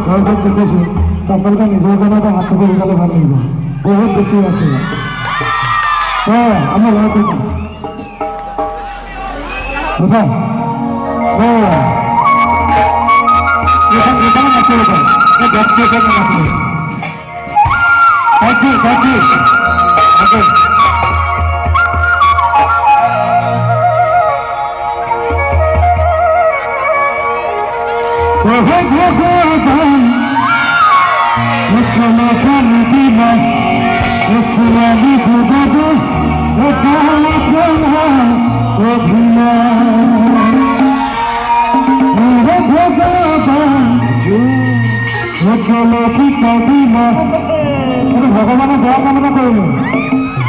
ঘর দেখেছি আপনাদের নিজের গানটা হাত থেকে গেলে ভালো লাগবে বহুত বেশি আছে হ্যাঁ আমরা ঘর দেখি বুঝা হ্যাঁ এখানে আছে এটা দেখতে এখানে আছে সাইড আগে ভগবান মুখমাখান দিলা ইসলামী ভগব ভগবান ভগবান মুখমাখি কদিমা ভগবানের দয়া কামনা করল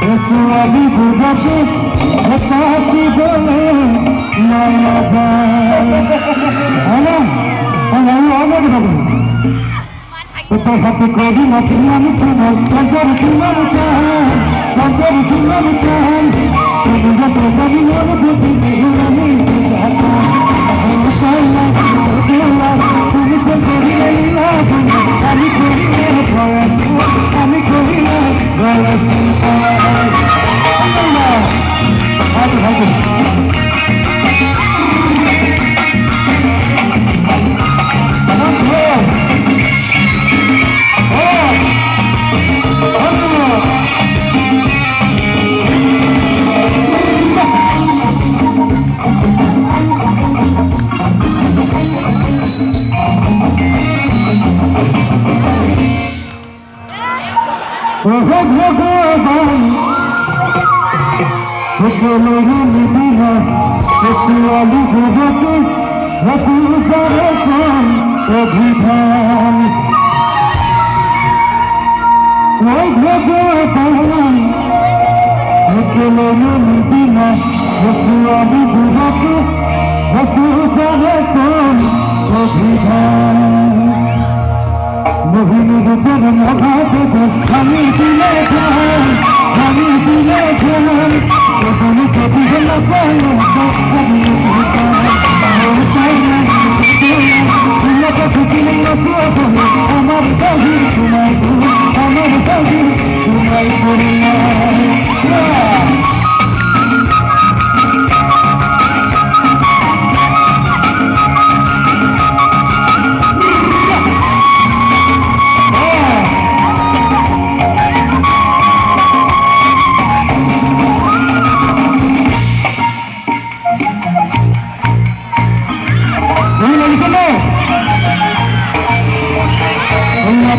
ইসলামী ভগব ভগবতী বলে মায়া যায় অনেক হবে তোর হাতে কবি মাছি আমি তোমার তন্তর তোমার তন্তর তোমার তুমি যত কবি মনে বুঝি আমি তুমি তো করিলে আমি করিলে আমি করিলে হাতে হাতে ভগবান সকলের দিলা শিশুয়ালি ভগতে ভকুসার কান অভিধান ভগবান সকলের দিলা শিশুয়ালি ভগতে ভকুসার কান অভিধান মোহিনী রূপের মঘা দেব আমি দিলে যান আমি দিলে যান তুমি যদি হল আমার কাহির তোমায় আমার কাহির তোমায় করি না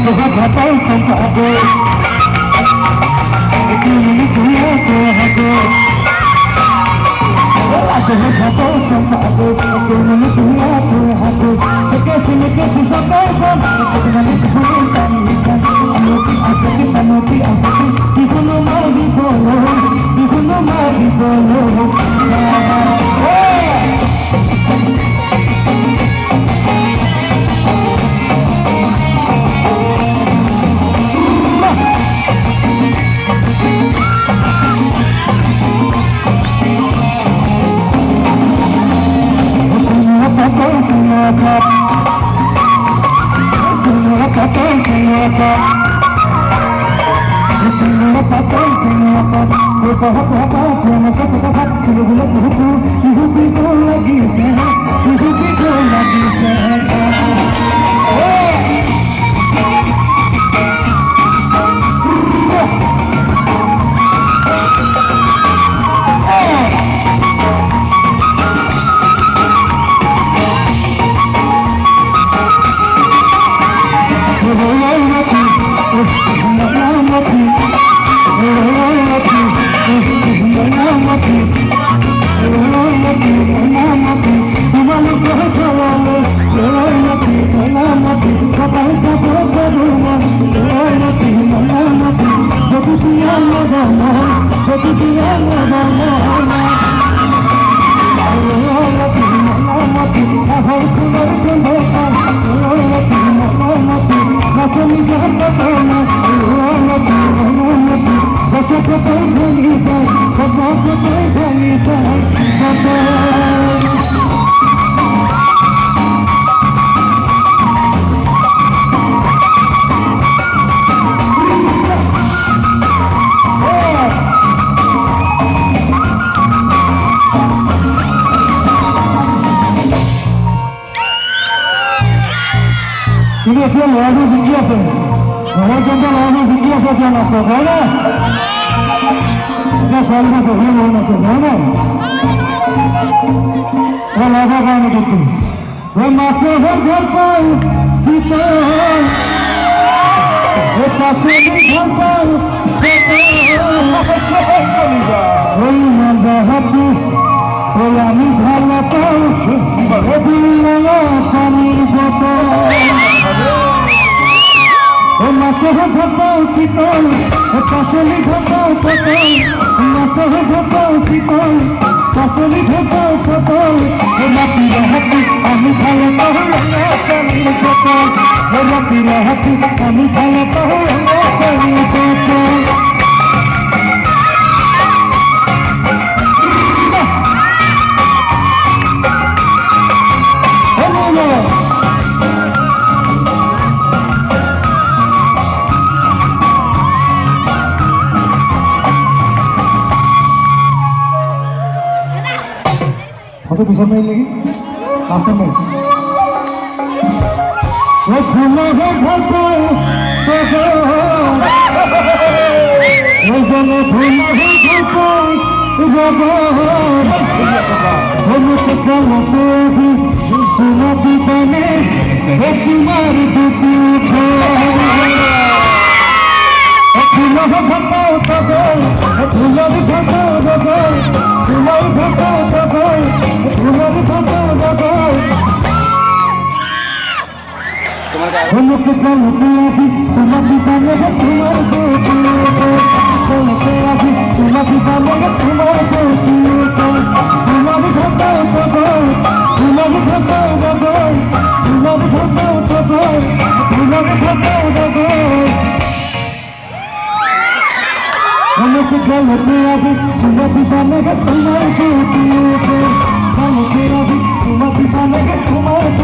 भगवतौ संभागो तुमने किया तो हगो भगवतौ संभागो तुमने किया तो हगो कैसे संभागो तुमने भूलता नहीं अनोखी आफती दिखनो मारी बोलो কিন্তু এতিয়া ল'ৰাবোৰ জিকি আছে ঘৰৰ কিন্তু ল'ৰাবোৰ জিকি আছে এতিয়া নাচক হয়নে এতিয়া ছোৱালীবোৰ বহি লৈ নাচে হয়নে ল'ৰাৰ কাৰণে কিন্তু মাছৰ ঘৰ পাওঁ শীতল পাচলি ঘৰ পাওঁ ওই মাঝাহাতি ওই আমি ভালো পাচ্ছি পানির বোতল ও মাছের ঘটাও শীতল পাচলি ঘটাও পটল মাছের ঘটাও শীতল পাচলি ঘটাও পটল রাতির হাতি আমি ভালো পাহল পানির বোতল রাতির হাতি আমি ভালো পাহল পানির বোতল फोटो पीछे में लगी रास्ते में वो खुला है घर पर वो जने खुला है घर पर वो मुझे कल तो भी सुना दी बने वो तुम्हारी दुखी उठो खुला है घर पर खुला है घर पर तुम्हारी फोटो तुम्हारी फोटो मुझे कल अभी समाधि बने तुम्हारे अभी समाधि बने तुम्हारे तुम्हारी फोटो तुम्हारी फोटो तुम्हारी फोटो तुम्हारी फोटो मुझे कल अभी समाधि बने तुम्हारे अभी समाधि बने तुम्हारे